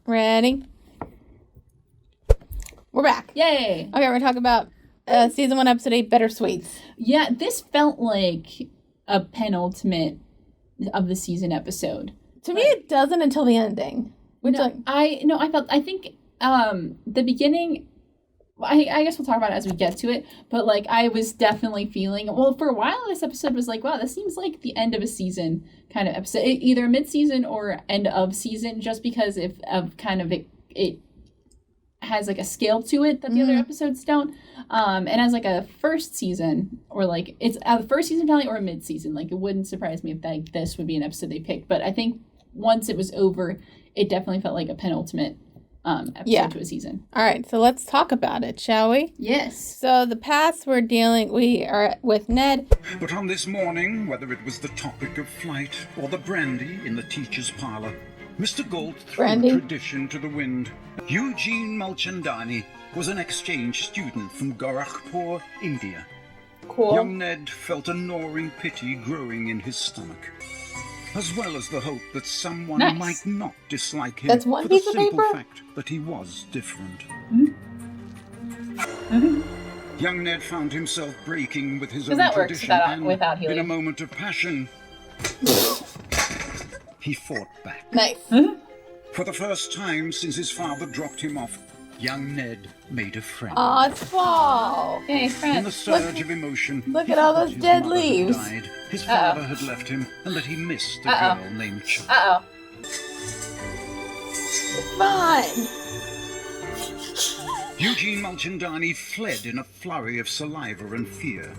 Ready? We're back. Yay! Okay, we're talking about season 1, episode 8, Bittersweets. Yeah, this felt like a penultimate of the season episode. To me, it doesn't until the ending. Which, I think the beginning. I guess we'll talk about it as we get to it. But like, I was definitely feeling. Well, for a while, this episode was like, wow, this seems like the end of a season kind of episode, either mid-season or end of season, just because of kind of it has like a scale to it that the other episodes don't. And as like a first season, or like it's a first season finale or a mid-season, like it wouldn't surprise me if this would be an episode they picked. But I think once it was over, it definitely felt like a penultimate episode to a season. All right, so let's talk about it, shall we? Yes. So the past we are with Ned. But on this morning, whether it was the topic of flight or the brandy in the teacher's parlor, Mr. Galt threw tradition to the wind. Eugene Mulchandani was an exchange student from Gorakhpur, India. Cool. Young Ned felt a gnawing pity growing in his stomach, as well as the hope that someone might not dislike him for the simple fact that he was different. Young Ned found himself breaking with his own tradition, and in a moment of passion, he fought back. Nice. For the first time since his father dropped him off, young Ned made a friend. Aw, it's fall. Hey, friend. In the surge of emotion, look at all those dead leaves. Died. His father had left him, and that he missed a girl named Chuck. Fun. Eugene Mulchandani fled in a flurry of saliva and fear.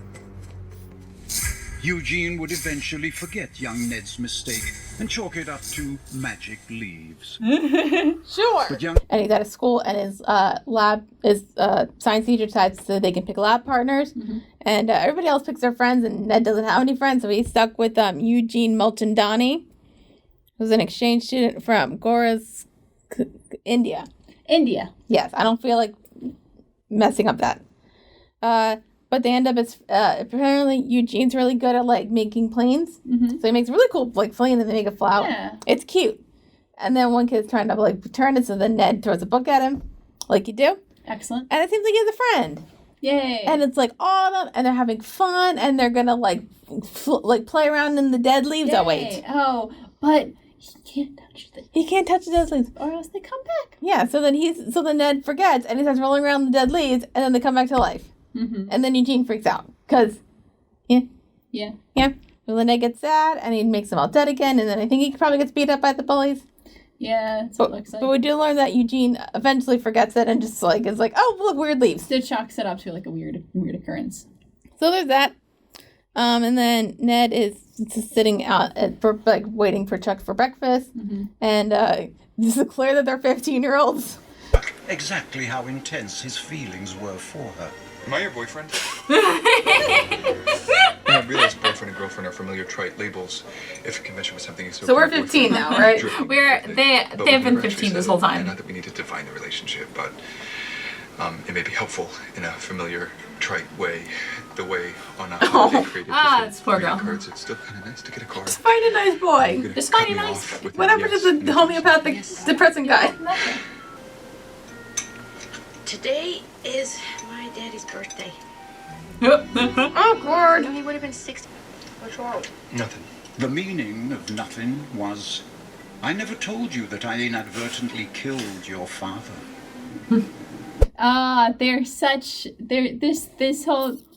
Eugene would eventually forget young Ned's mistake and chalk it up to magic leaves. Sure. And he's at a school, and his science teacher decides so they can pick lab partners. And everybody else picks their friends, and Ned doesn't have any friends, so he's stuck with Eugene Mulchandani, who's an exchange student from Gora's, India. Yes, I don't feel like messing up that. But they end up apparently Eugene's really good at like making planes. So he makes a really cool like plane and they make it fly out. Yeah. It's cute. And then one kid's trying to like turn it, so then Ned throws a book at him, like you do. Excellent. And it seems like he has a friend. Yay. And it's like autumn, and they're having fun, and they're gonna like play around in the dead leaves. Yay. Oh wait. Oh, but he can't touch them. He can't touch the dead leaves, or else they come back. Yeah. So then Ned forgets, and he starts rolling around the dead leaves, and then they come back to life. And then Eugene freaks out because, yeah. So then Ned gets sad, and he makes them all dead again, and then I think he probably gets beat up by the bullies. Yeah, that's what it looks like. But we do learn that Eugene eventually forgets it and just like is like, oh look, weird leaves. So chalks it up to like a weird occurrence. So there's that. And then Ned is just sitting out waiting for Chuck for breakfast, and it's clear that they're 15-year-olds. Exactly how intense his feelings were for her. Am I your boyfriend? I realize boyfriend and girlfriend are familiar trite labels. If a convention was something so we're 15 now, right? They have been 15 this whole time. Not that we need to define the relationship, but it may be helpful in a familiar, trite way. The way on a holiday created it's poor girl. Cards, it's still kind of nice to get a card. Just find a nice boy. Just find a nice. Whatever to the homeopathic depressing guy. Today is my daddy's birthday. Awkward. He would have been 60. What's wrong? Nothing. The meaning of nothing was, I never told you that I inadvertently killed your father.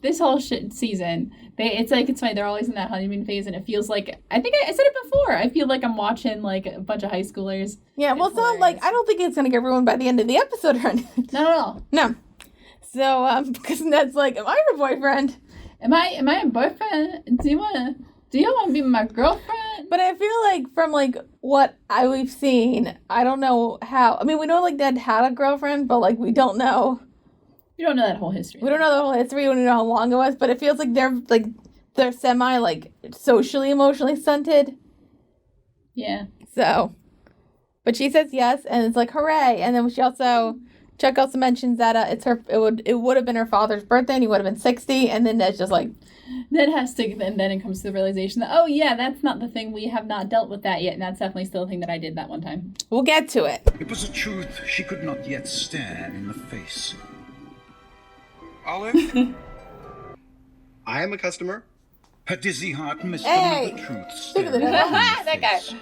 This whole season. It's funny. They're always in that honeymoon phase, and it feels like I think I said it before. I feel like I'm watching like a bunch of high schoolers. Yeah, well, it's not like I don't think it's gonna get ruined by the end of the episode or anything. Not at all. No. So because Ned's like, am I your boyfriend? Am I a boyfriend? Do you want to be my girlfriend? But I feel like from like what we've seen, I don't know how. I mean, we know like Ned had a girlfriend, but like we don't know. You don't know that whole history. We don't know the whole history. We don't know how long it was, but it feels like they're semi like socially emotionally stunted. Yeah. So, but she says yes, and it's like hooray. And then Chuck also mentions that it would have been her father's birthday, and he would have been 60, and then Ned's just like, Ned has to, and then it comes to the realization that, oh yeah, that's not the thing. We have not dealt with that yet, and that's definitely still a thing that I did that one time. We'll get to it. It was a truth she could not yet stare in the face. Olive? I am a customer. Her dizzy heart missed Hey! another truth Look at staring her in the that guy. face.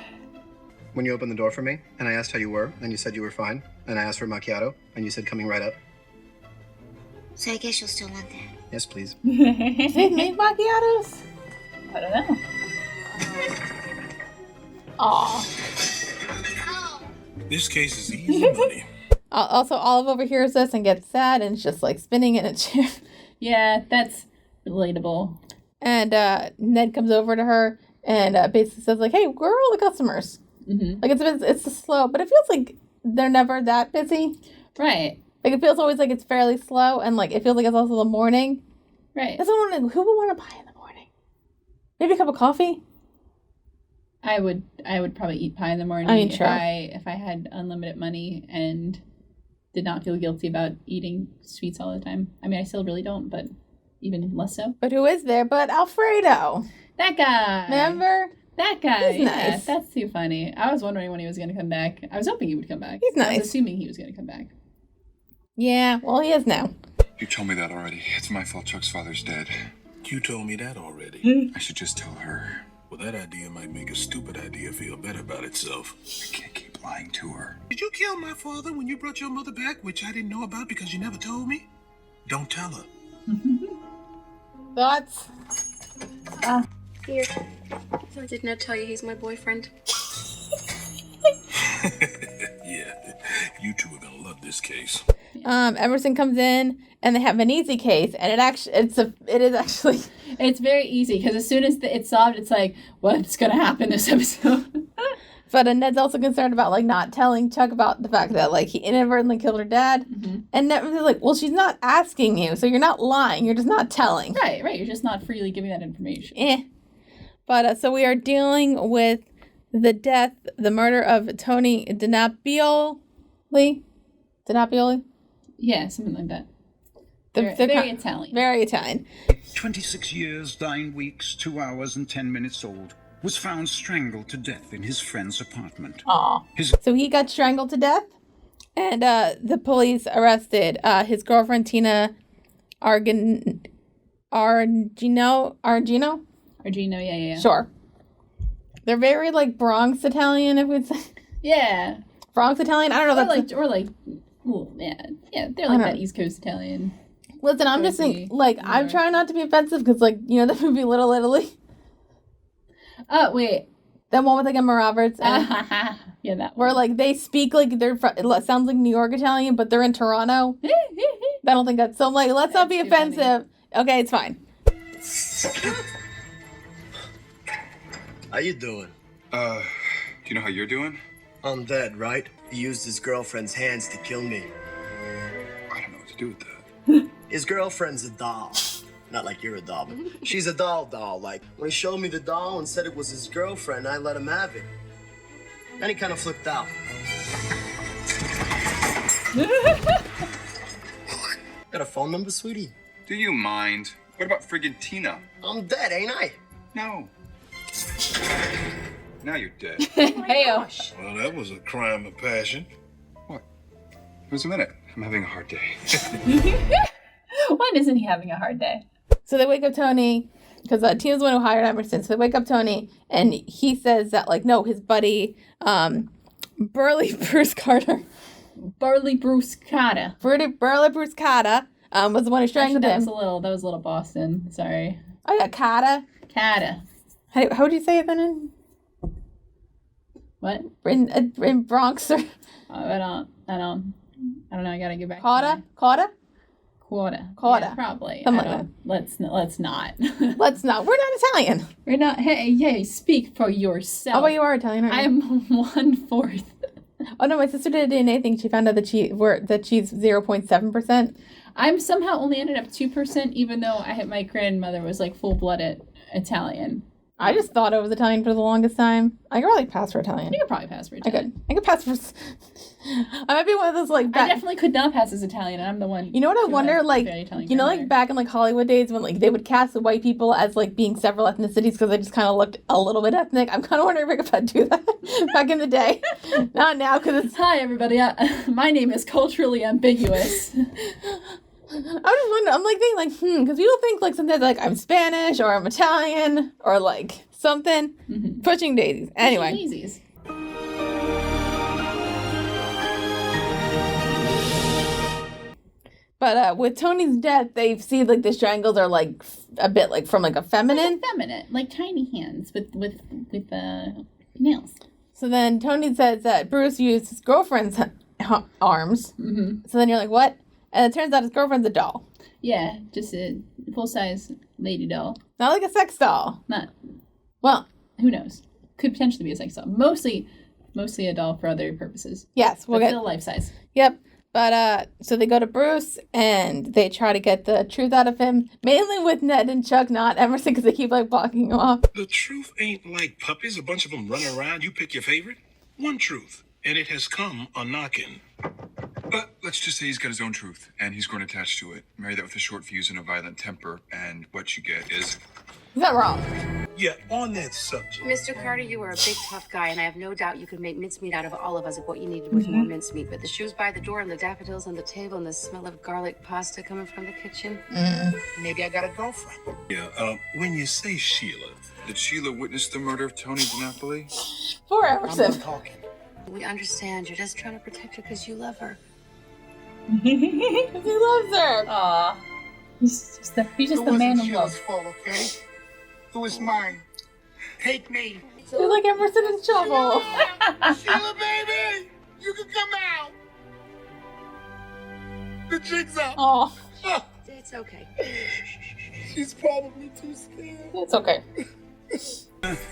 When you opened the door for me, and I asked how you were, and you said you were fine, and I asked for a macchiato, and you said coming right up. So I guess you'll still want that. Yes, please. They make macchiatos? I don't know. Aw. This case is easy money. Also, Olive overhears this and gets sad and is just like spinning in a chair. Yeah, that's relatable. And Ned comes over to her and basically says like, "Hey, where are all the customers?" Mm-hmm. Like it's slow, but it feels like they're never that busy. Right. Like it feels always like it's fairly slow, and like it feels like it's also the morning. Right. Who would want to buy in the morning? Maybe a cup of coffee. I would probably eat pie in the morning. I mean, sure. If I had unlimited money and did not feel guilty about eating sweets all the time. I mean, I still really don't, but even less so. But who is there but Alfredo? That guy. Remember? That guy. He's nice. Yeah, that's too funny. I was wondering when he was going to come back. I was hoping he would come back. He's I nice. was assuming he was going to come back. Yeah, well, he is now. You told me that already. It's my fault Chuck's father's dead. You told me that already. I should just tell her. Well, that idea might make a stupid idea feel better about itself. I can't keep lying to her. Did you kill my father when you brought your mother back, which I didn't know about because you never told me? Don't tell her. Thoughts? Here. I did not tell you he's my boyfriend. Yeah, you two are gonna love this case. Emerson comes in and they have an easy case, and it is actually It's very easy because as soon as it's solved, it's like, what's going to happen this episode? But Ned's also concerned about like not telling Chuck about the fact that like he inadvertently killed her dad, and Ned was like, "Well, she's not asking you, so you're not lying. You're just not telling." Right. You're just not freely giving that information. But so we are dealing with the murder of Tony DiNapoli. Yeah, something like that. They're Very Italian. Very Italian. 26 years, 9 weeks, 2 hours, and 10 minutes old, was found strangled to death in his friend's apartment. Aw. So he got strangled to death, and the police arrested his girlfriend Tina Argino. Yeah. Sure. They're very like Bronx Italian, if we'd say. Yeah. Bronx Italian. I don't know. They're like that East Coast Italian. Listen, I'm just saying, like, I'm trying not to be offensive because, like, you know, the movie Little Italy. Oh wait, that one with like Emma Roberts. And, yeah, that one. Where like they speak like it sounds like New York Italian, but they're in Toronto. I don't think that's so. Like, let's not be offensive. Funny. Okay, it's fine. How you doing? Do you know how you're doing? I'm dead, right? He used his girlfriend's hands to kill me. I don't know what to do with that. His girlfriend's a doll. Not like you're a doll, but she's a doll. Like, when he showed me the doll and said it was his girlfriend, I let him have it. Then he kind of flipped out. Got a phone number, sweetie? Do you mind? What about friggin' Tina? I'm dead, ain't I? No. Now you're dead. Hey-o. Well, that was a crime of passion. What? Wait a minute. I'm having a hard day. When isn't he having a hard day? So they wake up Tony, because Tina's the one who hired Emerson. So they wake up Tony, and he says that, like, no, his buddy, Burly Bruce Carter. Burly Bruce Carter. Burly Bruce Carter was the one who strangled him. That was a little Boston. Sorry. Oh, yeah, Carter. Carter. How would you say it then? What? In Bronx? Or... I don't know. I gotta get back. Carter? Quarter. Quarter. Yeah, probably. Let's not. Let's not. We're not Italian. We're not. Hey, speak for yourself. Oh, well, you are Italian, aren't you? I'm 1/4. Oh, no, my sister did a DNA thing. She found out that she's 0.7%. I'm somehow only ended up 2%, even though my grandmother was like full-blooded Italian. I just thought it was Italian for the longest time. I could probably pass for Italian. You could probably pass for Italian. I could pass for... I might be one of those, like... I definitely could not pass as Italian, and I'm the one... You know what I wonder? Like, you know, like, back in, like, Hollywood days when, like, they would cast the white people as, like, being several ethnicities because they just kind of looked a little bit ethnic. I'm kind of wondering if I could do that back in the day. Not now, because it's... Hi, everybody. My name is culturally ambiguous. I was just wondering, I'm like thinking like, because people think like sometimes like I'm Spanish or I'm Italian or like something. Mm-hmm. Pushing Daisies. Anyway. Pushing Daisies. But with Tony's death, they see like the triangles are like a bit like from like a feminine. Like tiny hands with nails. So then Tony says that Bruce used his girlfriend's arms. Mm-hmm. So then you're like, what? And it turns out his girlfriend's a doll. Yeah, just a full-size lady doll. Not like a sex doll. Well, who knows? Could potentially be a sex doll. Mostly a doll for other purposes. Yes, we'll get still life size. Yep. But so they go to Bruce and they try to get the truth out of him, mainly with Ned and Chuck, not Emerson, because they keep like blocking him off. The truth ain't like puppies, a bunch of them running around. You pick your favorite. One truth, and it has come a knocking. But let's just say he's got his own truth, and he's grown attached to it. Marry that with a short fuse and a violent temper, and what you get is... Is that wrong? Yeah, on that subject. Mr. Carter, you are a big, tough guy, and I have no doubt you could make mincemeat out of all of us if what you needed was more mincemeat. But the shoes by the door and the daffodils on the table and the smell of garlic pasta coming from the kitchen. Maybe I got a girlfriend. Yeah, when you say Sheila... Did Sheila witness the murder of Tony DiNapoli? Poor Emerson. I'm talking. We understand. You're just trying to protect her because you love her. He loves her. Aw. He's just the man of love. Fault, okay? It was mine. Take me. He's like Emerson in trouble. Sheila, baby! You can come out! The jig's up. Oh. It's okay. She's probably too scared. It's okay.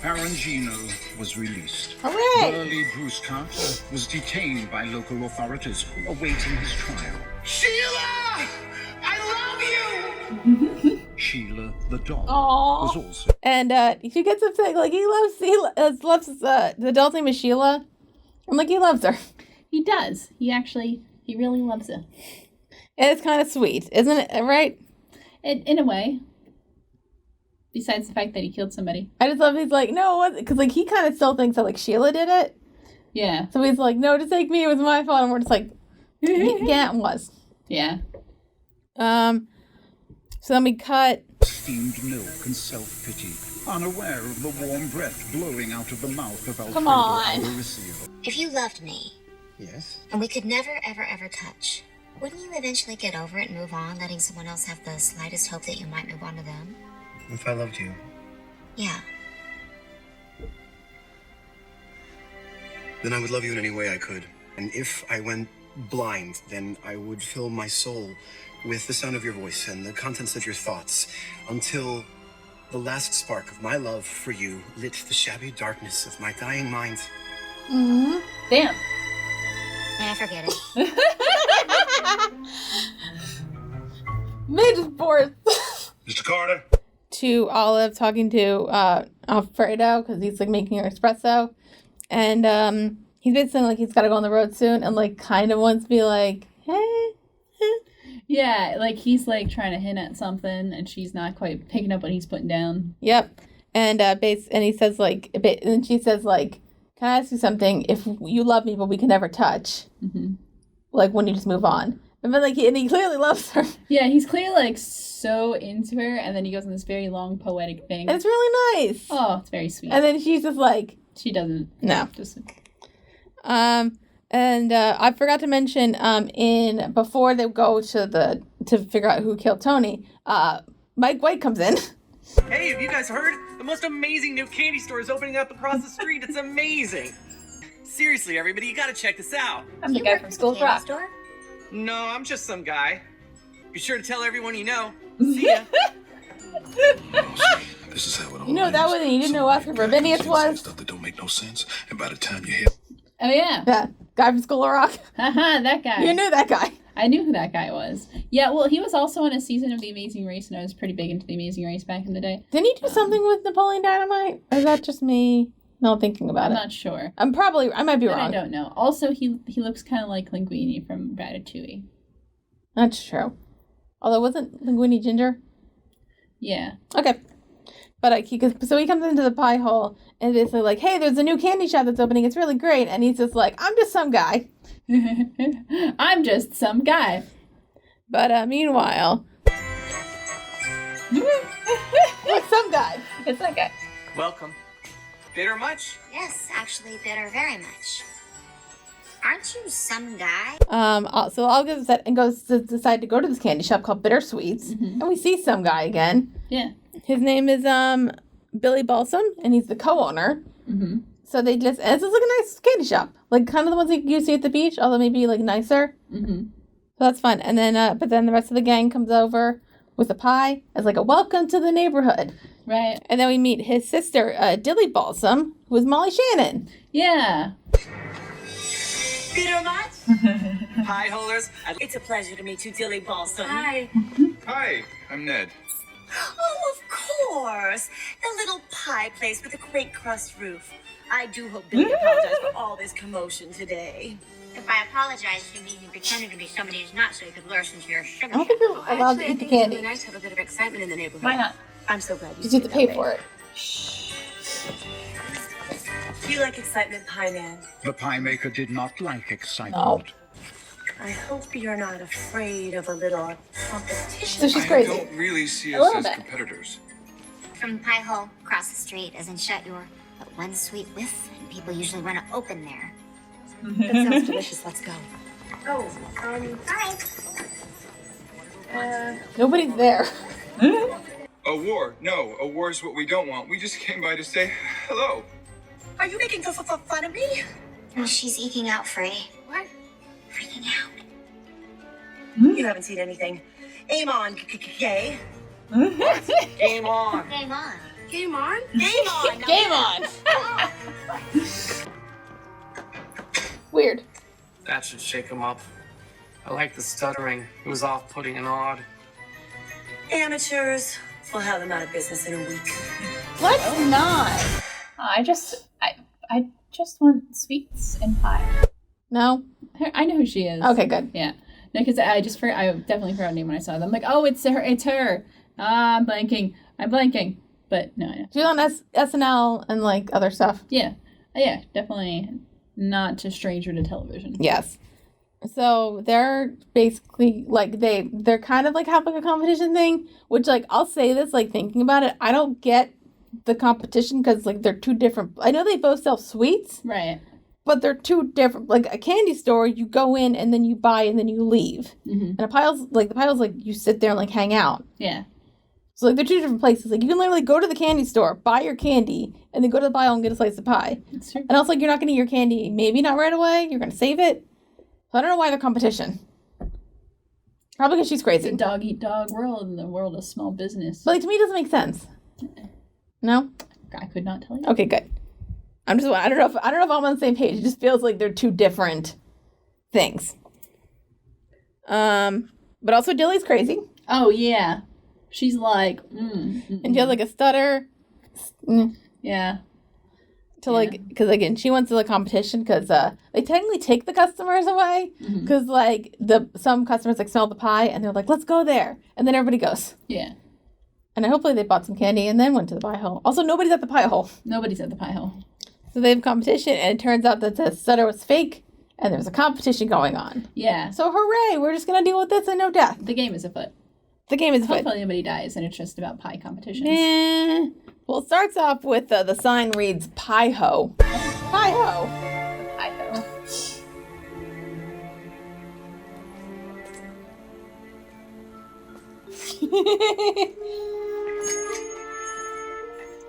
Arangino was released. Hooray! Burly Bruce Carter was detained by local authorities, awaiting his trial. Sheila! I love you! Sheila the doll Aww. was also... And she gets upset, like he loves the doll's name is Sheila. I'm like, he loves her. He does. He really loves her. And it's kind of sweet, isn't it? Right? In a way. Besides the fact that he killed somebody. I just love he's like, no, it wasn't. Because like, he kind of still thinks that like Sheila did it. Yeah. So he's like, no, just take me. It was my fault. And we're just like, yeah, it was. Yeah. So then we cut. Steamed milk and self-pity, unaware of the warm breath blowing out of the mouth of Alfredo, Come on. our receiver. If you loved me, Yes? and we could never, ever, ever touch, wouldn't you eventually get over it and move on, letting someone else have the slightest hope that you might move on to them? If I loved you, Yeah. then I would love you in any way I could. And if I went blind, then I would fill my soul with the sound of your voice and the contents of your thoughts until the last spark of my love for you lit the shabby darkness of my dying mind. Mm-hmm. Damn. I forget it. Mid-fourth. Mr. Carter? To Olive talking to Alfredo because he's like making her espresso. And he's basically like he's got to go on the road soon and like kind of wants to be like, hey. Yeah, like he's like trying to hint at something and she's not quite picking up what he's putting down. Yep. And and he says like, and she says like, can I ask you something? If you love me, but we can never touch, like when you just move on. And then like he clearly loves her. Yeah, he's clearly like so into her, and then he goes on this very long poetic thing. And it's really nice. Oh, it's very sweet. And then she's just like, she doesn't. No. Just. And I forgot to mention in before they go to figure out who killed Tony, Mike White comes in. Hey, have you guys heard? The most amazing new candy store is opening up across the street. It's amazing. Seriously, everybody, you gotta check this out. I'm the guy from School of Rock. No, I'm just some guy. Be sure to tell everyone you know. See ya. This is how it all You know that one, and you didn't know Oscar Ravinius was. Stuff that don't make no sense, and by the time you hit. Oh yeah. Yeah, guy from School of Rock. Haha, that guy. You knew that guy. I knew who that guy was. Yeah, well, he was also in a season of The Amazing Race, and I was pretty big into The Amazing Race back in the day. Didn't he do something with Napoleon Dynamite? Or is that just me not thinking about I'm it? not sure. I might be wrong. I don't know. Also, he looks kind of like Linguini from Ratatouille. That's true. Although, wasn't Linguini ginger? Yeah. Okay. But he comes into the pie hole and it's like, hey, there's a new candy shop that's opening. It's really great. And he's just like, I'm just some guy. I'm just some guy. But meanwhile, like some guy. It's that guy. Welcome. Bitter much? Yes, actually, bitter very much. Aren't you some guy? So I'll get set and decide to go to this candy shop called Bitter Sweets, and we see some guy again. Yeah. His name is Billy Balsam, and he's the co-owner. Mm-hmm. So they just and it's just like a nice candy shop, like kind of the ones you see at the beach, although maybe like nicer. Mm-hmm. So that's fun. And then but then the rest of the gang comes over with a pie as like a welcome to the neighborhood. Right. And then we meet his sister, Dilly Balsam, who is Molly Shannon. Yeah. Peter much? Pie holders. It's a pleasure to meet you, Dilly Balsam. Hi. Hi, I'm Ned. Oh, of course. The little pie place with the quaint crust roof. I do hope Billy apologized for all this commotion today. If I apologize, you mean you pretended to be somebody who's not so you could lure into your sugar I don't think you're allowed to eat the It's candy. really nice to have a bit of excitement in the neighborhood. Why not? I'm so glad you You have to pay for it. You like excitement, Pie Man? The pie maker did not like excitement. No. I hope you're not afraid of a little competition. So she's crazy. I don't really see A us little as bit. competitors. From Pie Hole, across the street, isn't shut your but one sweet whiff, and people usually want to open there. That sounds delicious. Let's go. Oh, Hi. Nobody's there. A war? No, a war is what we don't want. We just came by to say hello. are you making fun of me? Oh, she's eking out free. What? Freaking out. You haven't seen anything. Aim on, tkae. Game on. Game on. Game on? Game on. Now Game on. Weird. That should shake him up. I like the stuttering. It was off-putting and odd. Amateurs. We'll have them out of business in a week. Let's not. I just want sweets and pie. No? I know who she is. Okay, good. Yeah. No, because I definitely forgot her name when I saw them. I'm like, oh, it's her. I'm blanking. But no, yeah. She's on SNL and like other stuff. Yeah. Yeah, definitely not a stranger to television. Yes. So they're basically like they're kind of like have like a competition thing, which like I'll say this, like thinking about it, I don't get the competition because like they're two different. I know they both sell sweets, Right. but they're two different. Like a candy store, you go in and then you buy and then you leave. Mm-hmm. And the pile's like you sit there and like hang out. Yeah. So like they're two different places. Like you can literally go to the candy store, buy your candy, and then go to the pile and get a slice of pie. It's true. And also like you're not gonna eat your candy, maybe not right away. You're gonna save it. So I don't know why they're competition. Probably because she's It's crazy. a dog-eat-dog world in the world of small business. But like to me, it doesn't make sense. No. I could not tell you. Okay, good. I don't know if I'm on the same page. It just feels like they're two different things. But also Dilly's crazy. Oh yeah, she's like, and And she has like a stutter. Yeah. To like, because again, she went to the competition because they technically take the customers away because like some customers like smell the pie and they're like, let's go there, and then everybody goes. Yeah. And hopefully they bought some candy and then went to the pie hole. Also, nobody's at the pie hole. Nobody's at the pie hole. So they have competition, and it turns out that the stutter was fake, and there's a competition going on. Yeah. So hooray! We're just gonna deal with this and no death. The game is afoot. The game is afoot. Hopefully nobody dies, and it's just about pie competitions. Well, it starts off with the sign reads Pie Ho. Pie Ho. Pie ho.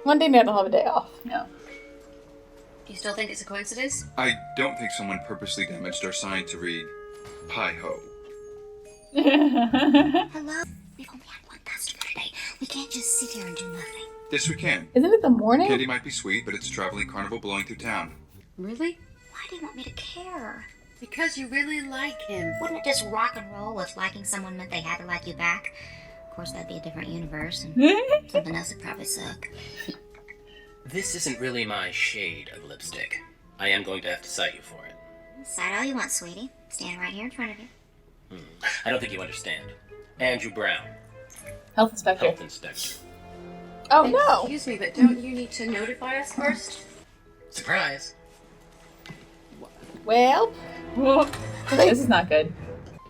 One day Ned will have a day off. No. You still think it's a coincidence? I don't think someone purposely damaged our sign to read Pie Ho. Hello? We've only had one customer today. We can't just sit here and do nothing. Yes, we can. Isn't it the morning? Candy might be sweet, but it's a traveling carnival belonging through town. Really? Why do you want me to care? Because you really like him. Wouldn't it just rock and roll if liking someone meant they had to like you back? Of course, that'd be a different universe, and something else would probably suck. This isn't really my shade of lipstick. I am going to have to cite you for it. Cite all you want, sweetie. Stand right here in front of you. I don't think you understand. Andrew Brown. Health inspector. Health inspector. Oh, no. Excuse me, but don't you need to notify us first? Surprise. Well, this is not good.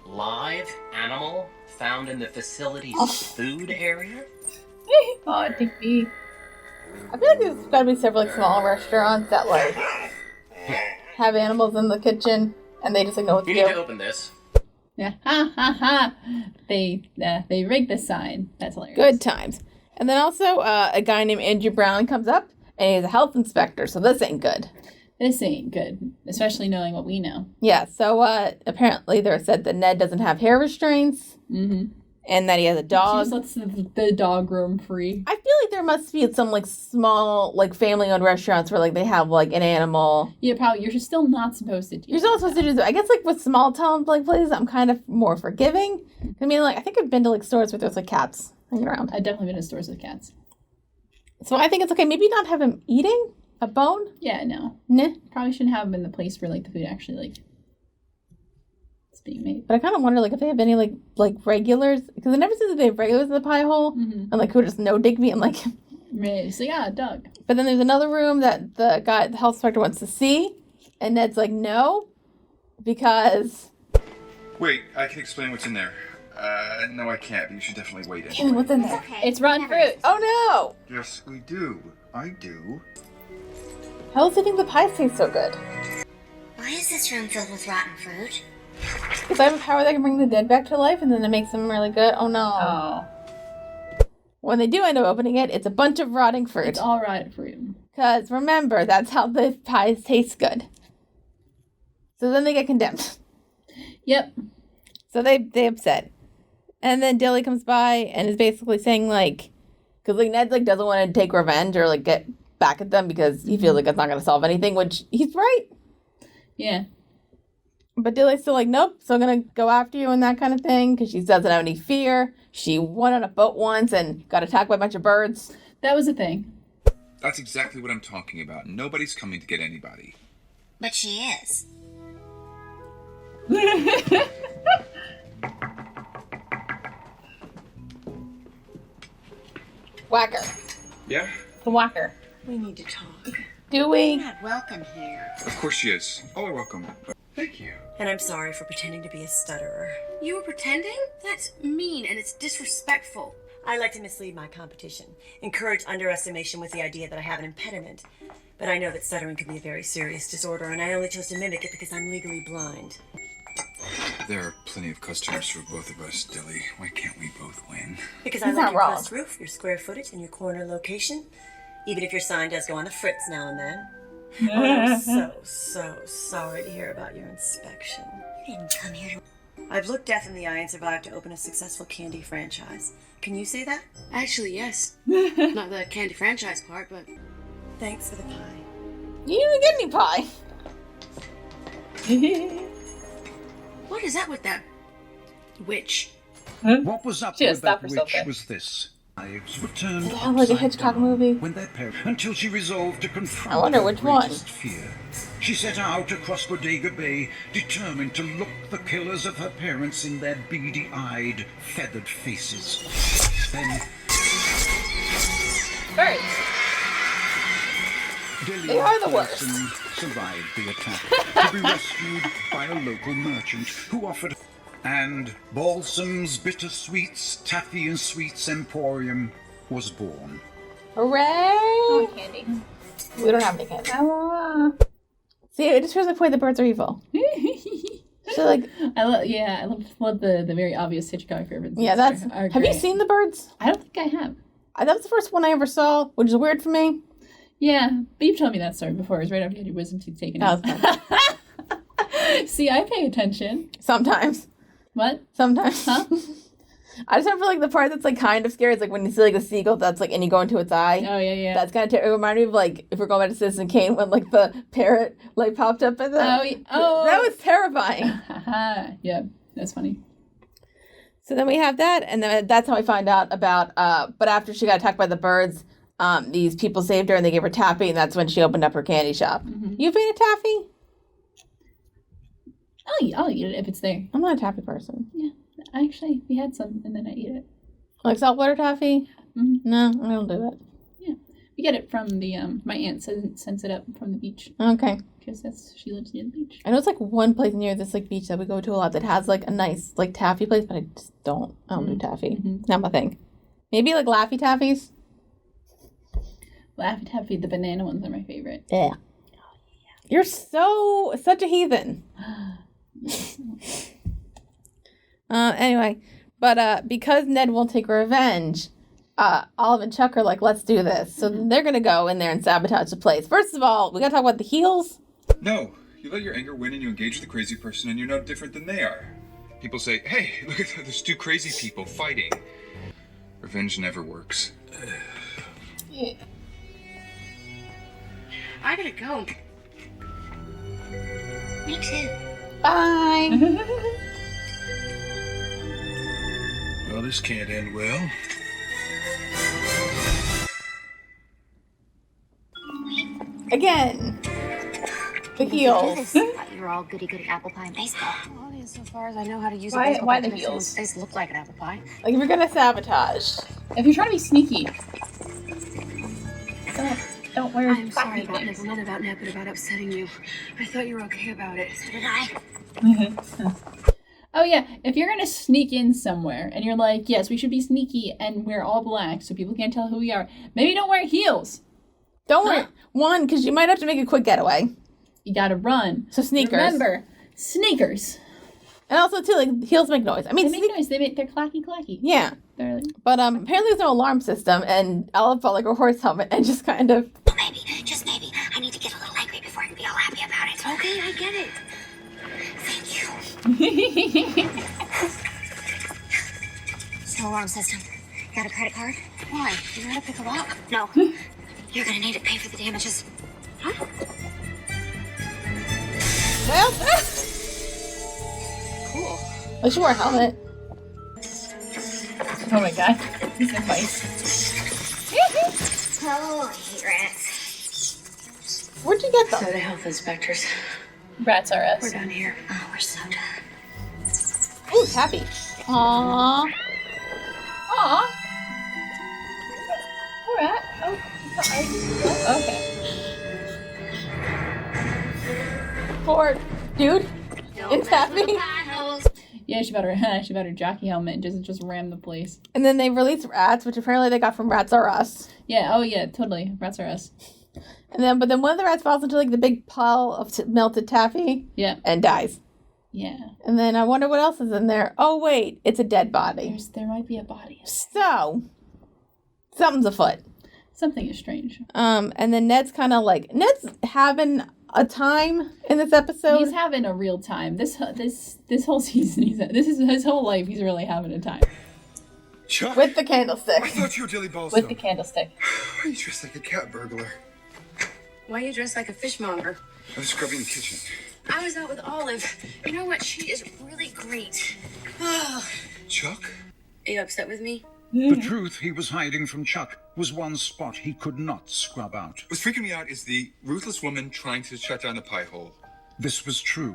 Live animal found in the facility's food area? Oh, Digby. I feel like there's got to be several like small restaurants that like have animals in the kitchen and they just like know what to You do. need to open this. Yeah. Ha ha ha. They rigged the sign. That's hilarious. Good times. And then also a guy named Andrew Brown comes up and he's a health inspector, so this ain't good. This ain't good, especially knowing what we know. Yeah, so apparently they're said that Ned doesn't have hair restraints and that he has a dog. She just lets the dog roam free. I feel like there must be some like small like family-owned restaurants where like they have like an animal. Yeah, probably. You're still not supposed to do You're still supposed to do that. I guess like with small town like places, I'm kind of more forgiving. I mean, like I think I've been to like stores where there's like cats hanging around. I've definitely been to stores with cats. So I think it's okay. Maybe not have him eating a bone. Yeah, no. Nah. Probably shouldn't have them in the place where like the food actually like is being made. But I kind of wonder like if they have any like regulars because it never says that they have regulars in the pie hole and like who just know Digby and like. Right. So yeah, Doug. But then there's another room that the health inspector wants to see, and Ned's like no, because. Wait, I can explain what's in there. No, I can't. You should definitely wait. Anyway. What's in there? Okay. It's rotten fruit. Oh no! Yes, we do. I do. How does he think the pies taste so good? Why is this room filled with rotten fruit? Because I have a power that can bring the dead back to life, and then it makes them really good. Oh no! Oh. When they do end up opening it, it's a bunch of rotting fruit. It's all rotten fruit. Because remember, that's how the pies taste good. So then they get condemned. Yep. So they upset. And then Dilly comes by and is basically saying like, because like Ned like doesn't want to take revenge or like get back at them because he feels like it's not going to solve anything, which he's right. Yeah. But Dilly's still like, nope, still going to go after you and that kind of thing because she doesn't have any fear. She went on a boat once and got attacked by a bunch of birds. That was a thing. That's exactly what I'm talking about. Nobody's coming to get anybody. But she is. Whacker. Yeah? The whacker. We need to talk. Do we? You're not welcome here. Of course she is. Oh, you're welcome. Thank you. And I'm sorry for pretending to be a stutterer. You were pretending? That's mean and it's disrespectful. I like to mislead my competition, encourage underestimation with the idea that I have an impediment. But I know that stuttering can be a very serious disorder, and I only chose to mimic it because I'm legally blind. There are plenty of customers for both of us, Dilly. Why can't we both win? Because I like your crust roof, your square footage, and your corner location. Even if your sign does go on the fritz now and then. Oh, I'm so sorry to hear about your inspection. You didn't come here to... I've looked death in the eye and survived to open a successful candy franchise. Can you say that? Actually, yes. Not the candy franchise part, but... Thanks for the pie. You didn't get any pie. What is that with that witch? What was up with that witch there. was this. Knives were turned It sounds like a Hitchcock movie. when their parents, until she resolved to confront I wonder her which one. greatest fear. She set out across Bodega Bay, determined to look the killers of her parents in their beady-eyed, feathered faces. Then Birds. They are the worst. Survived the attack to be rescued by a local merchant who offered. And Balsam's Bittersweets, Taffy and Sweets Emporium was born. Hooray! Oh, candy. We don't have any candy. See, it just shows the point the birds are evil. So like, I love the very obvious Hitchcock references. yeah, that's. Are Have you great. seen the birds? I don't think I have. That was the first one I ever saw, which is weird for me. Yeah, but you've told me that story before. It was right after you had your wisdom teeth taken out. See, I pay attention. Sometimes. What? Sometimes. Huh? I just remember like the part that's like kind of scary is like when you see like a seagull that's like and you go into its eye. Oh yeah. That's kind of it reminded me of like if we're going back to Citizen Kane when like the parrot like popped up in the. That was terrifying. Yeah, that's funny. So then we have that, and then that's how I find out about. But after she got attacked by the birds, these people saved her and they gave her taffy, and that's when she opened up her candy shop. Mm-hmm. You eat a taffy? I'll eat it if it's there. I'm not a taffy person. Yeah, actually, we had some, and then I ate it. Like saltwater taffy? Mm-hmm. No, I don't do it. Yeah, we get it from the my aunt sends it up from the beach. Okay. Because she lives near the beach. I know it's like one place near this like beach that we go to a lot that has like a nice like taffy place, but I just don't. I don't do taffy. It's not my thing. Maybe like Laffy Taffies. Laffy Taffy, the banana ones are my favorite. Yeah. You're such a heathen. Anyway, but because Ned won't take revenge, Olive and Chuck are like, let's do this. So they're gonna go in there and sabotage the place. First of all, we gotta talk about the heels. No, you let your anger win and you engage the crazy person and you're no different than they are. People say, hey, look at those two crazy people fighting. Revenge never works. Yeah. I gotta go. Me too. Bye. Well, this can't end well. Again. The heels. You're all goody-goody apple pie and baseball. Well, so far as I know how to use Why- a baseball why bat the to make heels? someone's face look like an apple pie. Like if you're gonna sabotage. If you're trying to be sneaky, don't wear. I'm sorry about Ned. Well, not about Ned, but about upsetting you. I thought you were okay about it. So did I. Oh yeah, if you're gonna sneak in somewhere and you're like, yes, we should be sneaky and wear all black so people can't tell who we are. Maybe don't wear heels. Don't worry. One, because you might have to make a quick getaway. You gotta run. So sneakers. Remember, sneakers. And also too, like heels make noise. I mean, They make noise. They're clacky clacky. Yeah. They're like, But apparently there's no alarm system, and Olive felt like a horse helmet and just kind of. Maybe, just maybe, I need to get a little angry before I can be all happy about it. Okay, I get it. Thank you. So alarm system. Got a credit card? Why? You know how to pick a lock? No. You're gonna need to pay for the damages. Huh? Well, Cool. I should wear a helmet. oh my god, this is nice. Oh, I hate rats. Where'd you get So them? the health inspectors. Rats are us. We're done here. Oh, we're so done. Ooh, happy. Aww. Aw. All right. Oh, okay. Poor dude. It's happy. Yeah, she better jockey helmet and just ram the place. And then they released rats, which apparently they got from Rats R Us. Yeah. Oh yeah. Totally. Rats are us. But then one of the rats falls into like the big pile of melted taffy. Yeah. And dies. Yeah. And then I wonder what else is in there. Oh wait, it's a dead body. There might be a body. So something's afoot. Something is strange. And then Ned's having a time in this episode. He's having a real time. This whole season, this is his whole life. He's really having a time. Chuck? With the candlestick. I thought you were Dilly Balls. With the candlestick. Why are you dressed like a cat burglar? Why are you dressed like a fishmonger? I was scrubbing the kitchen. I was out with Olive. You know what? She is really great. Oh. Chuck? Are you upset with me? The truth he was hiding from Chuck was one spot he could not scrub out. What's freaking me out is the ruthless woman trying to shut down the pie hole. This was true.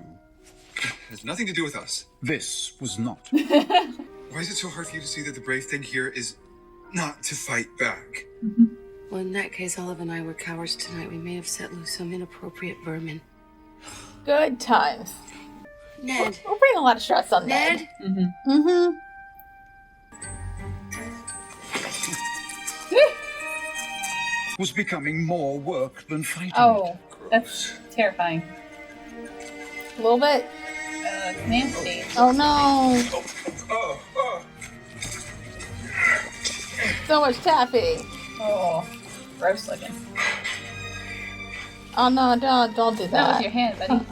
It has nothing to do with us. This was not. Why is it so hard for you to see that the brave thing here is not to fight back? Well, in that case, Olive and I were cowards tonight. We may have set loose some inappropriate vermin. Good times. Ned. We're putting a lot of stress on Ned. Was becoming more work than fighting. Oh, that's terrifying. A little bit. It's nasty. Oh no. So much taffy. Oh, gross looking. Oh no, don't do That that. was your hand, buddy.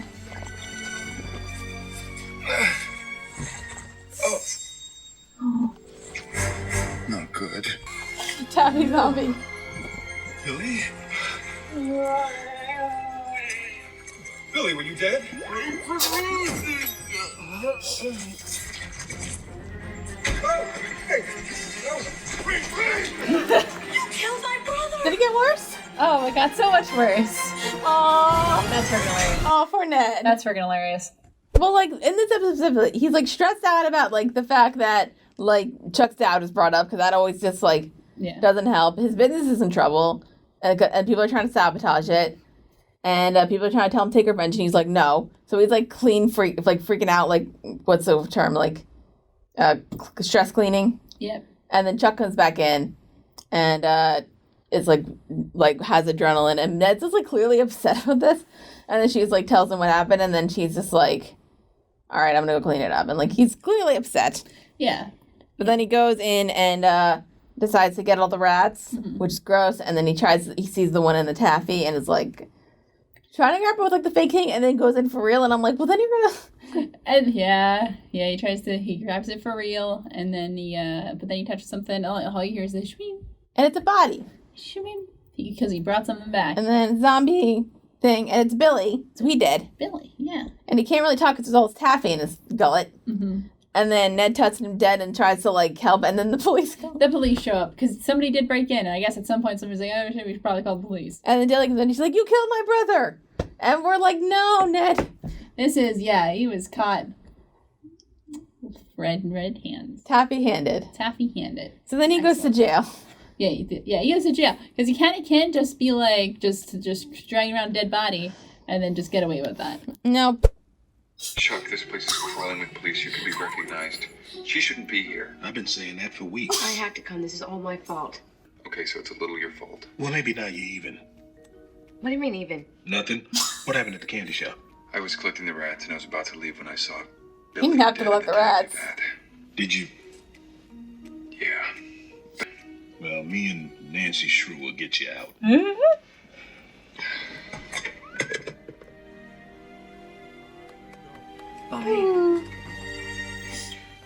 Happy zombie. Billy? Billy, were you dead? You killed my brother! Did it get worse? Oh my god, so much worse. Oh, That's freaking hilarious. oh, for Ned. That's freaking hilarious. Well, like in this episode specifically, he's like stressed out about like the fact that like Chuck's dad was brought up because that always just like doesn't help. His business is in trouble, and people are trying to sabotage it, and people are trying to tell him to take revenge, and he's like no. So he's like freaking out, like what's the term, like stress cleaning. Yep. And then Chuck comes back in, and is like has adrenaline, and Ned's just like clearly upset with this, and then she's like tells him what happened, and then she's just like, all right, I'm gonna go clean it up, and like he's clearly upset. Yeah. But then he goes in and decides to get all the rats, which is gross, and then he sees the one in the taffy and is like trying to grab it with like the fake thing, and then goes in for real, and I'm like, well then you're gonna And he grabs it for real, and then but then he touches something, all you hear is the shween. And it's a body. Shween. Because he brought something back. And then zombie thing, and it's Billy, so he dead. Billy, yeah. And he can't really talk because there's all this taffy in his gullet. Mm-hmm. And then Ned touches him dead and tries to, like, help, and then the police come. The police show up, because somebody did break in, and I guess at some point somebody's like, oh, shit, we should probably call the police. And then Dilly comes in, and she's like, you killed my brother! And we're like, no, Ned. He was caught red hands. Taffy-handed. So then he goes to jail. Yeah, he goes to jail, because he can't just be, like, just dragging around a dead body, and then just get away with that. Nope. Chuck, this place is crawling with police. You can be recognized. She shouldn't be here. I've been saying that for weeks. I had to come. This is all my fault. Okay, so it's a little your fault. Well, maybe now you're even. What do you mean even? Nothing. What happened at the candy shop? I was collecting the rats, and I was about to leave when I saw You didn't have to collect the rats. Did you? Yeah. Well, me and Nancy Shrew will get you out. Bye.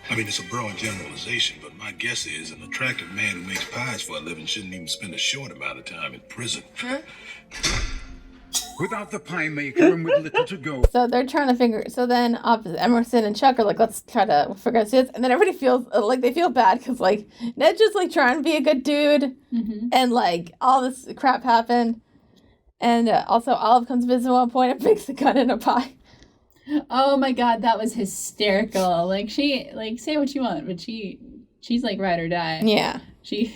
I mean, it's a broad generalization, but my guess is an attractive man who makes pies for a living shouldn't even spend a short amount of time in prison. Without the pie maker and with little to go. So they're trying to figure. So then Emerson and Chuck are like, let's try to figure out this. And then everybody feels like they feel bad because like Ned's just like trying to be a good dude, and like all this crap happened. And also Olive comes visit at one point and makes a gun in a pie. Oh my god, that was hysterical. Like say what you want, but she's like ride or die. Yeah. She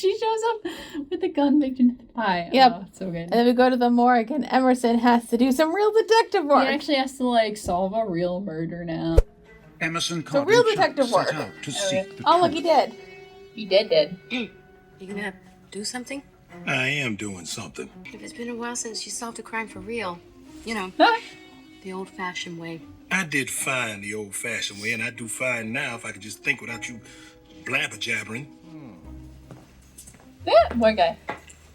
shows up with a gun baked into the pie. Yep. Oh, so good. And then we go to the morgue, and Emerson has to do some real detective work. He actually has to like solve a real murder now. Emerson So real detective work. Oh, look, he did. He did. You gonna do something? I am doing something. If it's been a while since you solved a crime for real, you know, the old-fashioned way. I did fine the old-fashioned way, and I do fine now if I could just think without you blabber-jabbering. Yeah, one guy.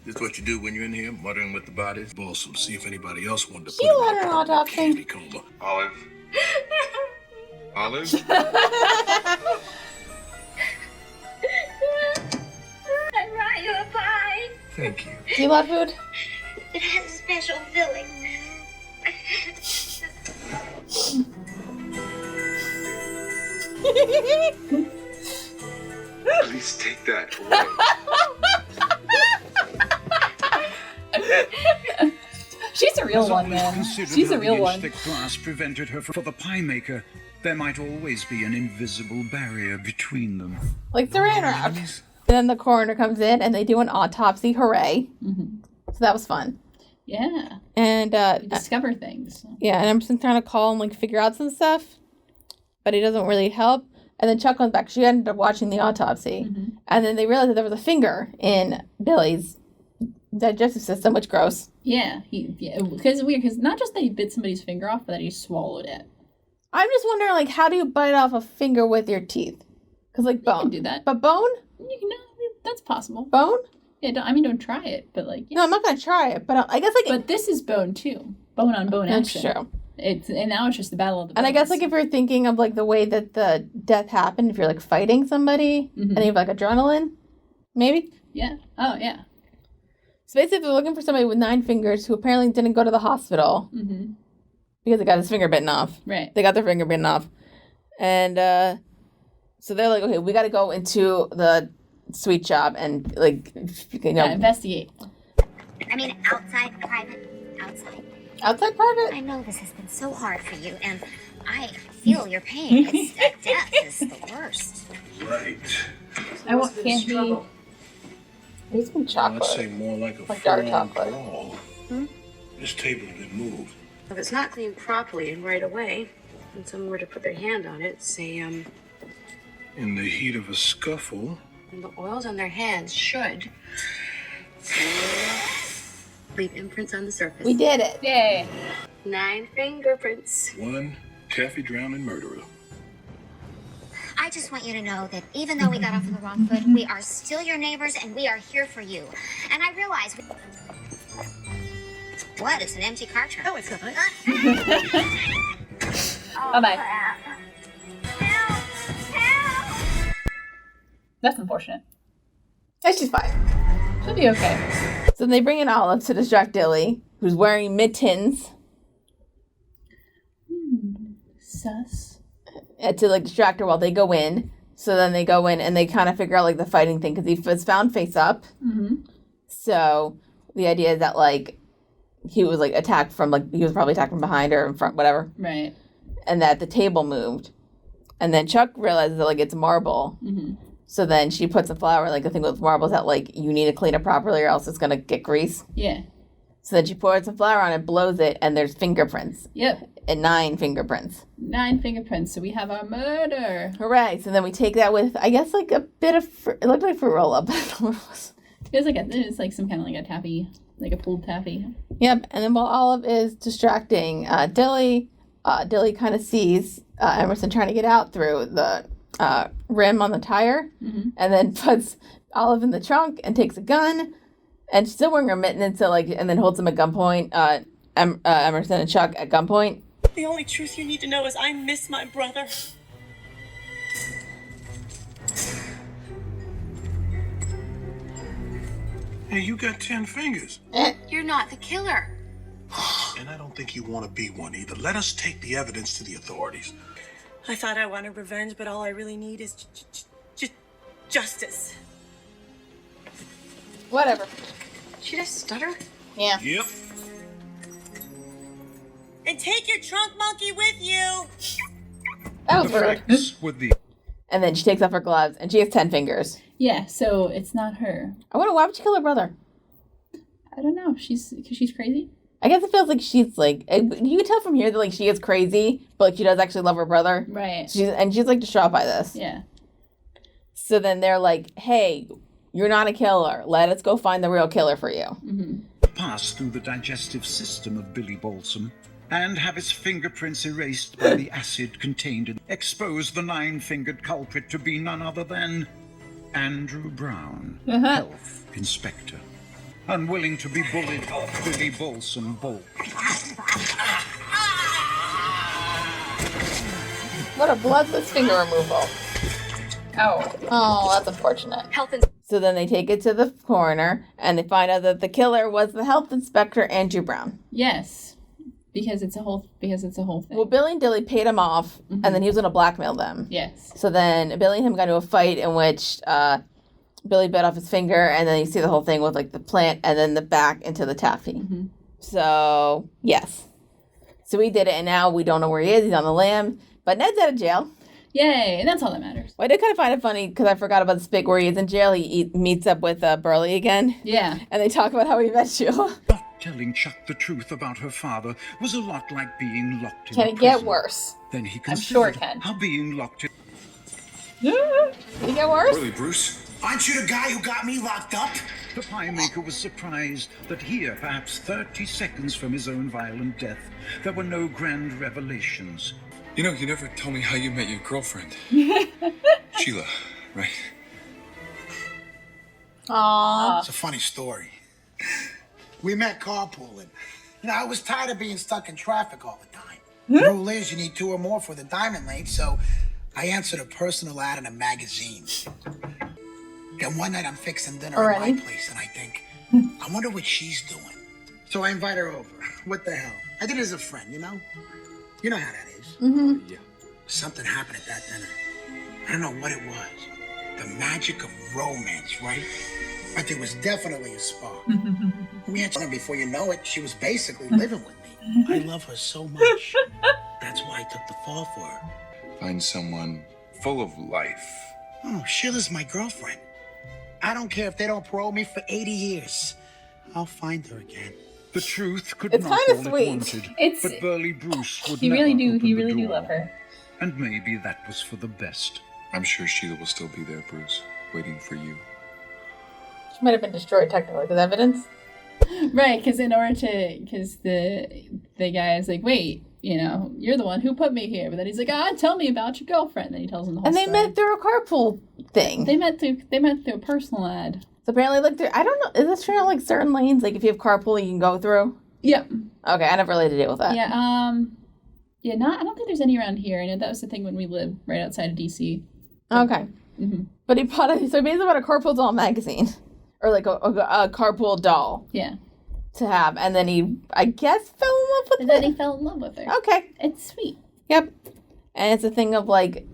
This is what you do when you're in here, muttering with the bodies. Balsam, see if anybody else wanted to She let her autopsy. candy coma. Olive? Olive? I brought you a pie. Thank you. Do you love food? It has a special filling. Please take that away. She's a real one, man. She's a real one. Thick glass prevented her for the pie maker. There might always be an invisible barrier between them. Like saran wrap. Then the coroner comes in, and they do an autopsy. Hooray. So that was fun. Yeah. And we discover things. Yeah, and Emerson's trying to call and like figure out some stuff, but he doesn't really help. And then Chuck comes back. She ended up watching the autopsy, and then they realized that there was a finger in Billy's digestive system, which gross. Yeah, because it's weird. Because not just that he bit somebody's finger off, but that he swallowed it. I'm just wondering, like, how do you bite off a finger with your teeth? Because like bone, you can do that. But bone? That's possible. Bone? Yeah, don't try it, but like. Yeah. No, I'm not gonna try it, but I guess like. But this is bone too. Bone on bone action. That's true. And now it's just the battle of the bones. And I guess like if you're thinking of like the way that the death happened, if you're like fighting somebody and you have like adrenaline, maybe. Yeah. Oh, yeah. So basically, they're looking for somebody with 9 fingers who apparently didn't go to the hospital because they got his finger bitten off. Right. They got their finger bitten off. And so they're like, okay, we got to go into the sweet shop and, like, investigate. I mean, outside private. Outside. Outside private? I know this has been so hard for you, and I feel your pain. It's death is the worst. Right. I want candy. He's been chocolate. I'd say more like a dark full-on chocolate. brawl. This table has been moved. If it's not cleaned properly and right away, and someone were to put their hand on it, say, In the heat of a scuffle. and the oils on their hands should leave imprints on the surface. We did it. Yay. 9 fingerprints. One taffy-drowning murderer. I just want you to know that even though we got off on the wrong foot, we are still your neighbors and we are here for you. And I realize... What? It's an empty car trunk. No, it's not. Bye-bye. That's unfortunate. Yeah, she's fine. She'll be okay. So they bring in Olive to distract Dilly, who's wearing mittens. Sus. To, like, distract her while they go in. So then they go in and they kind of figure out, like, the fighting thing because he was found face up. So the idea is that, like, he was, like, attacked from, like, he was probably attacked from behind or in front, whatever. Right. And that the table moved. And then Chuck realizes that, like, it's marble. So then she puts a flour, like, the thing with marbles that, like, you need to clean it properly or else it's going to get grease. Yeah. So then she pours some flour on it, blows it, and there's fingerprints. Yep. And 9 fingerprints. 9 fingerprints. So we have our murder. Hooray. So then we take that with, I guess, like, a bit of, it looked like fruit roll-up. But I don't know what it was. It's like some kind of, like, a taffy, like a pulled taffy. Yep. And then while Olive is distracting Dilly, Dilly kind of sees Emerson trying to get out through the rim on the tire, and then puts Olive in the trunk and takes a gun, and she's still wearing her mitten, so, like, and then holds him at gunpoint, Emerson and Chuck at gunpoint. The only truth you need to know is I miss my brother. Hey, you got 10 fingers. You're not the killer. And I don't think you want to be one either. Let us take the evidence to the authorities. I thought I wanted revenge, but all I really need is justice. Whatever. She just stutter? Yeah. Yep. And take your trunk monkey with you. That was rude. With the And then she takes off her gloves, and she has 10 fingers. Yeah, so it's not her. I wonder, why would she kill her brother? I don't know. She's crazy. I guess it feels like she's, like, you can tell from here that, like, she is crazy, but, like, she does actually love her brother. Right. She's like, distraught by this. Yeah. So then they're like, hey, you're not a killer. Let us go find the real killer for you. pass through the digestive system of Billy Balsam and have his fingerprints erased by the acid contained in, expose the 9-fingered culprit to be none other than Andrew Brown, health inspector. Unwilling to be bullied, Billy Balsam balked. What a bloodless finger removal. Oh, that's unfortunate. So then they take it to the coroner, and they find out that the killer was the health inspector, Andrew Brown. Yes, because it's a whole thing. Well, Billy and Dilly paid him off, and then he was going to blackmail them. Yes. So then Billy and him got into a fight in which Billy bit off his finger, and then you see the whole thing with, like, the plant and then the back into the taffy. So, yes. So we did it, and now we don't know where he is. He's on the lam. But Ned's out of jail. Yay, and that's all that matters. Well, I did kind of find it funny because I forgot about this bit where he is in jail. He meets up with Burley again. Yeah. And they talk about how he met you. Not telling Chuck the truth about her father was a lot like being locked in Can a it get prison. worse? Then he I'm sure it considered can. how being locked in... Can it get worse? Really, Bruce? Aren't you the guy who got me locked up? The pie maker was surprised that here, perhaps 30 seconds from his own violent death, there were no grand revelations. You know, you never told me how you met your girlfriend. Sheila, right? Aww. It's a funny story. We met carpooling. You know, I was tired of being stuck in traffic all the time. The rule is you need 2 or more for the diamond lane, so I answered a personal ad in a magazine. And one night I'm fixing dinner Already? at my place, and I think, I wonder what she's doing. So I invite her over. What the hell? I did it as a friend, you know? You know how that is. Mm-hmm. Yeah. Something happened at that dinner. I don't know what it was. The magic of romance, right? But there was definitely a spark. We had dinner before you know it. She was basically living with me. I love her so much. That's why I took the fall for her. Find someone full of life. Oh, Sheila's my girlfriend. I don't care if they don't parole me for 80 years. I'll find her again. The truth could It's not kinda all sweet. it wanted, It's- but Burly Bruce would He never really do. open He the really do door. love her. And maybe that was for the best. I'm sure Sheila will still be there, Bruce, waiting for you. She might have been destroyed technically because evidence. Right, because the guy is like, wait, you're the one who put me here. But then he's like, tell me about your girlfriend. Then he tells him the whole And they story. met through a carpool thing. They met through a personal ad. So apparently, like, I don't know, is this true? Like, certain lanes, like, if you have carpool, you can go through? Yep. Okay, I never really had to deal with that. Yeah, I don't think there's any around here. I know that was the thing when we lived right outside of DC. Okay. Mm-hmm. But he bought he basically bought a carpool doll magazine. Or, like, a carpool doll. Yeah. To have. And then he, I guess, fell in love with And then he fell in love with her. Okay. It's sweet. Yep. And it's a thing of, like,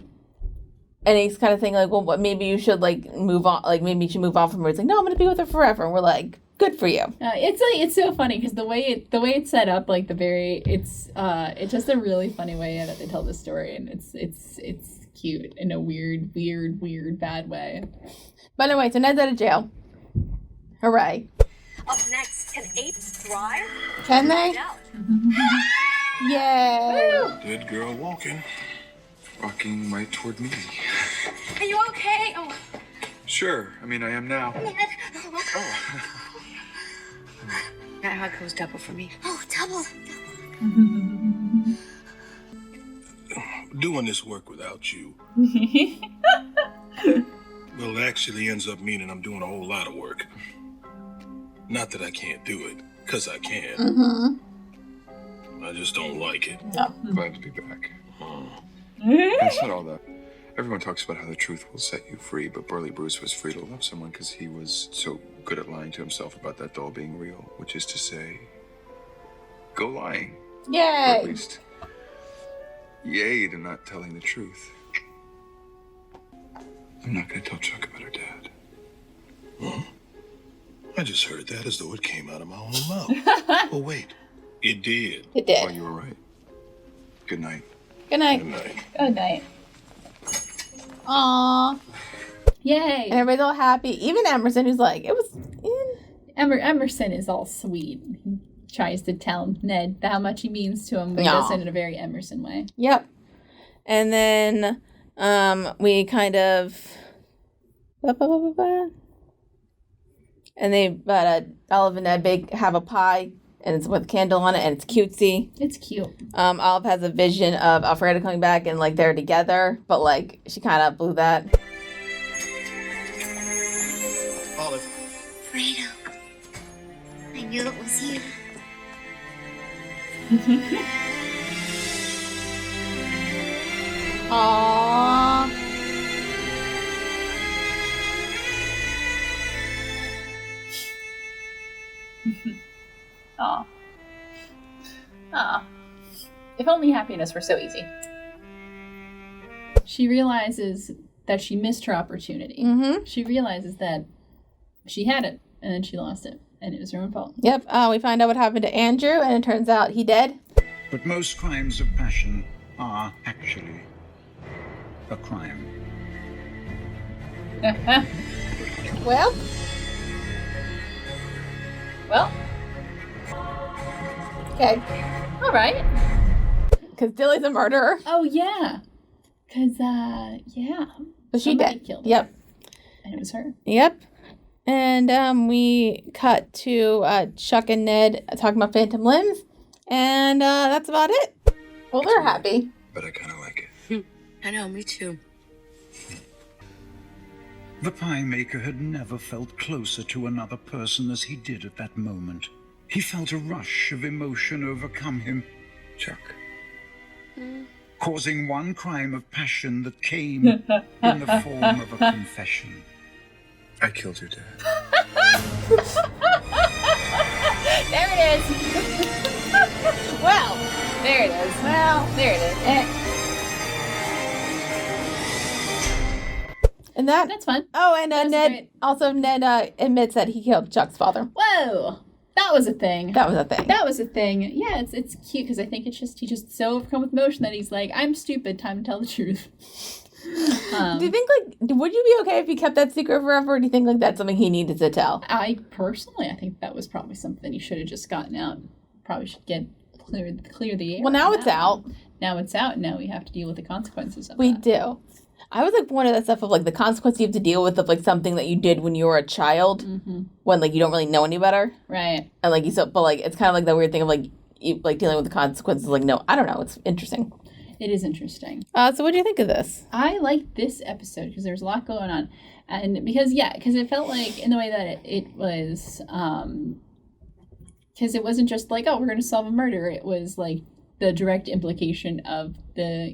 and he's kind of thinking, like, well, what, maybe you should, like, move on. Like, maybe you should move on from her. He's like, no, I'm going to be with her forever. And we're like, good for you. It's so funny because the way it's set up, like it's just a really funny way that they tell the story, and it's cute in a weird bad way. But anyway, so Ned's out of jail. Hooray. Up next, can apes thrive? Can they? Find out. Yay. Dead girl walking. Walking right toward me. Are you okay? Oh, Sure, I mean, I am now. that hug goes double for me. Oh, double. Doing this work without you, well, actually ends up meaning I'm doing a whole lot of work. Not that I can't do it, because I can. Mm-hmm. I just don't like it. No. Glad to be back. That's not all that. Everyone talks about how the truth will set you free, but Burly Bruce was free to love someone because he was so good at lying to himself about that doll being real, which is to say, go lying. Or at Yay. least, yay to not telling the truth. I'm not going to tell Chuck about her dad. Huh? I just heard that as though it came out of my own mouth. Oh, wait. It did. It did. Oh, you were right. Good night. Good night. Good night. Good night. Aww. Yay. And everybody's all happy. Even Emerson, who's like, it was... Emerson is all sweet. He tries to tell Ned how much he means to him, but he does it in a very Emerson way. Yep. And then we kind of... And they, Olive and Ned have a pie, and it's with a candle on it, and it's cutesy. It's cute. Olive has a vision of Alfredo coming back, and, like, they're together, but, like, she kind of blew that. Olive. Fredo. I knew it was you. Aww. Aw. Aw. If only happiness were so easy. She realizes that she missed her opportunity. Mm-hmm. She realizes that she had it, and then she lost it, and it was her own fault. Yep. We find out what happened to Andrew, and it turns out he dead. But most crimes of passion are actually a crime. Well. Well. Okay. All right. Because Dilly's a murderer. Oh, yeah. Because, yeah. So she Somebody dead. killed her. Yep. And it was her. Yep. And we cut to Chuck and Ned talking about phantom limbs. And that's about it. Well, they're happy. But I kind of like it. I know, me too. The pie maker had never felt closer to another person as he did at that moment. He felt a rush of emotion overcome him. Chuck. Causing one crime of passion that came in the form of a confession. I killed your dad. There it is. Well, there it is. Well, there it is. And that's fun. Oh, and Ned great. also admits that he killed Chuck's father. Whoa. That was a thing. That was a thing. That was a thing. Yeah, it's cute because I think he's just so overcome with emotion that he's like, I'm stupid, time to tell the truth. Do you think, would you be okay if he kept that secret forever, or do you think, that's something he needed to tell? I think that was probably something he should have just gotten out. Probably should get clear the air. Well, now it's out. Now it's out. Now we have to deal with the consequences of We that. do. I was one of that stuff of the consequence you have to deal with of something that you did when you were a child, when you don't really know any better, right? And it's kind of that weird thing of you, dealing with the consequences. No, I don't know. It's interesting. It is interesting. So what do you think of this? I liked this episode because there's a lot going on, and because it felt like in the way that it was, because it wasn't just we're going to solve a murder. It was the direct implication of the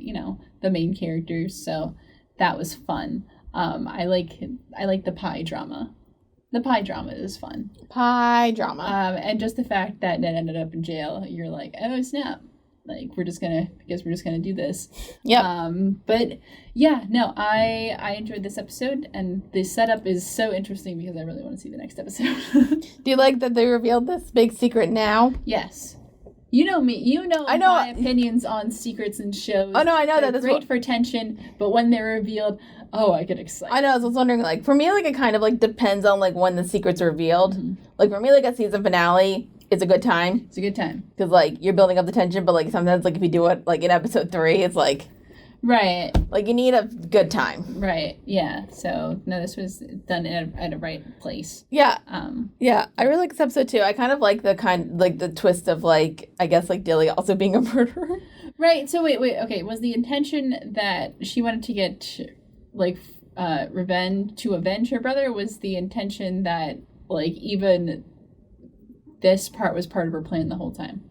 main characters. So. That was fun. I like the pie drama. The pie drama is fun. Pie drama. And just the fact that Ned ended up in jail, you're like, oh snap! We're just gonna do this. Yeah. But yeah, no, I enjoyed this episode, and the setup is so interesting because I really want to see the next episode. Do you like that they revealed this big secret now? Yes. You know me. You know my opinions on secrets and shows. Oh no, I know they're that. Great for tension, but when they're revealed, I get excited. I know. I was wondering, for me, it kind of depends on when the secret's revealed. Mm-hmm. For me, a season finale is a good time. It's a good time because you're building up the tension, but sometimes if you do it in episode 3, it's right. You need a good time. Right. Yeah. So no, this was done at a right place. Yeah. Yeah. I really like this episode too. I kind of like the twist of I guess Dilly also being a murderer. Right. So wait. Okay. Was the intention that she wanted to get avenge her brother? Was the intention that even this part was part of her plan the whole time?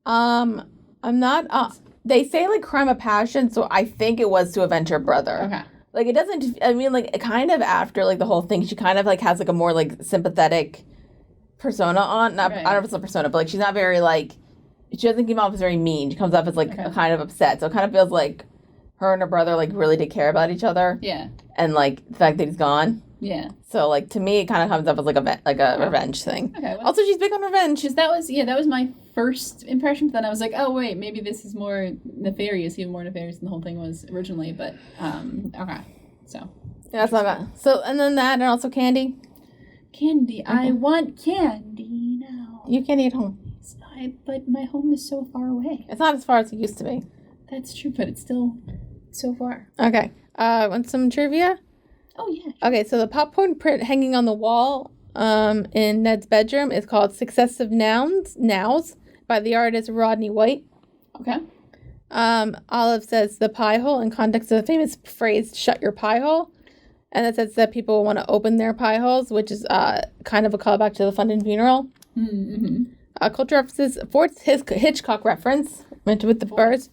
I'm not. They say crime of passion, so I think it was to avenge her brother. Okay. It doesn't. I mean, kind of after the whole thing, she kind of has a more sympathetic persona on. Not. Right. I don't know if it's a persona, but she's not very She doesn't come off as very mean. She comes off as kind of upset. So it kind of feels her and her brother really did care about each other. Yeah. And the fact that he's gone. Yeah. So to me, it kind of comes off as a revenge thing. Okay. Well, also, she's big on revenge. Because that was my first impression. But then I was like, oh wait, maybe this is more nefarious, even more nefarious than the whole thing was originally. But okay. So. Yeah, that's all I got. So and then that and also candy. Candy. Okay. I want candy now. You can't eat home. But my home is so far away. It's not as far as it used to be. That's true, but it's still so far. Okay. Want some trivia? Oh, yeah. Okay, so the popcorn print hanging on the wall in Ned's bedroom is called Successive Nows by the artist Rodney White. Okay. Olive says the pie hole in context of the famous phrase, shut your pie hole. And it says that people want to open their pie holes, which is kind of a callback to the Funding funeral. Mm-hmm. Culture references, fourth Hitchcock reference, mentioned with the birds.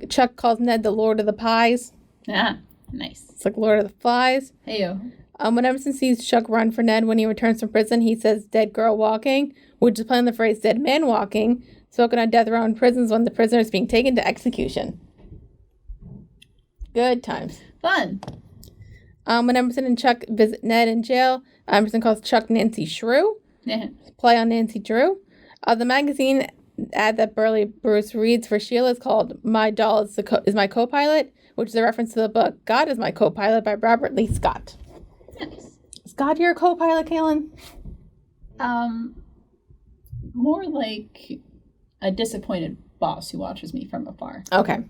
Chuck calls Ned the Lord of the Pies. Ah, nice. It's Lord of the Flies. Heyo. When Emerson sees Chuck run for Ned when he returns from prison, he says, dead girl walking, which is playing the phrase dead man walking, spoken on death row in prisons when the prisoner is being taken to execution. Good times. Fun. When Emerson and Chuck visit Ned in jail, Emerson calls Chuck Nancy Shrew. Yeah. Play on Nancy Drew. The magazine ad that Burley Bruce reads for Sheila is called My Doll is My Co-Pilot, which is a reference to the book God is My Co-Pilot by Robert Lee Scott. Nice. Is God your co-pilot, CAilin? More like a disappointed boss who watches me from afar. Okay.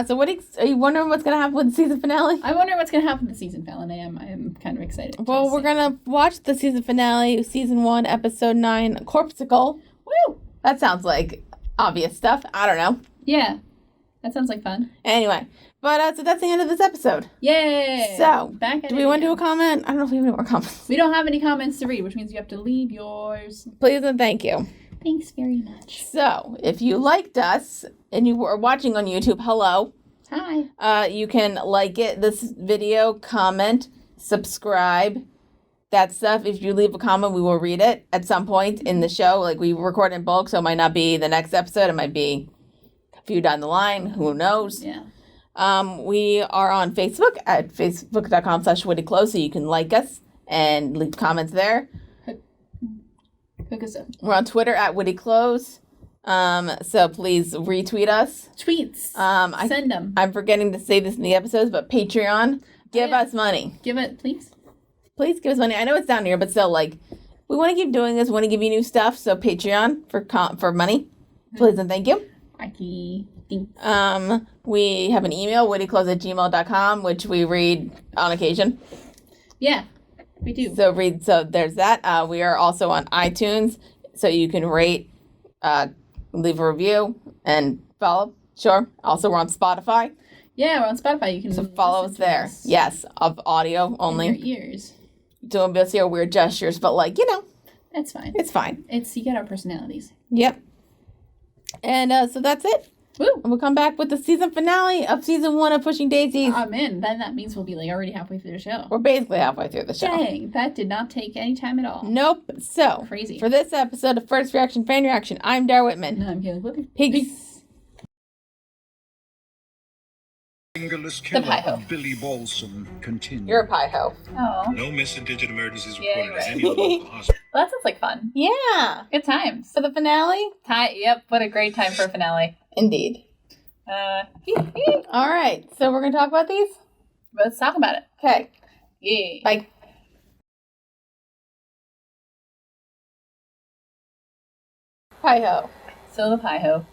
So are you wondering what's going to happen with the season finale? I wonder what's going to happen with the season finale. I am kind of excited. Well, we're going to watch the season finale, season 1, episode 9, Corpsicle. Woo! That sounds like obvious stuff. I don't know. Yeah. That sounds like fun. Anyway. But so that's the end of this episode. Yay! So, back at do we want to do a comment? I don't know if we have any more comments. We don't have any comments to read, which means you have to leave yours. Please and thank you. Thanks very much. So, if you liked us and you were watching on YouTube, hello. Hi. You can like this video, comment, subscribe, that stuff. If you leave a comment, we will read it at some point in the show. Like, we record in bulk, so it might not be the next episode. It might be a few down the line. Who knows? Yeah. We are on Facebook at facebook.com/wittyclose, so you can like us and leave comments there. Hook us up. We're on Twitter at wittyclose. So please retweet us. Tweets. Send them. I'm forgetting to say this in the episodes, but Patreon, give us money. Give it, please. Please give us money. I know it's down here, but still, like, we want to keep doing this. We want to give you new stuff. So Patreon for money, please and thank you. Thanks. We have an email, wittyclose@gmail.com, which we read on occasion. Yeah, we do. So there's that. We are also on iTunes, so you can rate, leave a review, and follow. Sure. Also, we're on Spotify. Yeah, we're on Spotify. You can follow us there. Yes, of audio only. In your ears. Doing this here weird gestures, but like, That's fine. It's fine. You get our personalities. Yep. And so that's it. Woo. And we'll come back with the season finale of season 1 of Pushing Daisies. Oh man, then that means we'll be like already halfway through the show. We're basically halfway through the show. Dang, that did not take any time at all. Nope. So crazy. For this episode of First Reaction Fan Reaction, I'm Dara Whitman. And I'm CAilin Whitman. Peace. Fingerless killer of Billy Balsam continued. You're a pie hoe. Oh. No missing digit emergencies Yeah, reported at you're any local hospital. Well, that sounds like fun. Yeah. Good times. For the finale? Yep, what a great time for a finale. Indeed. All right. So we're going to talk about these? Let's talk about it. Okay. Yeah. Bye. Pie hoe. So the pie hoe.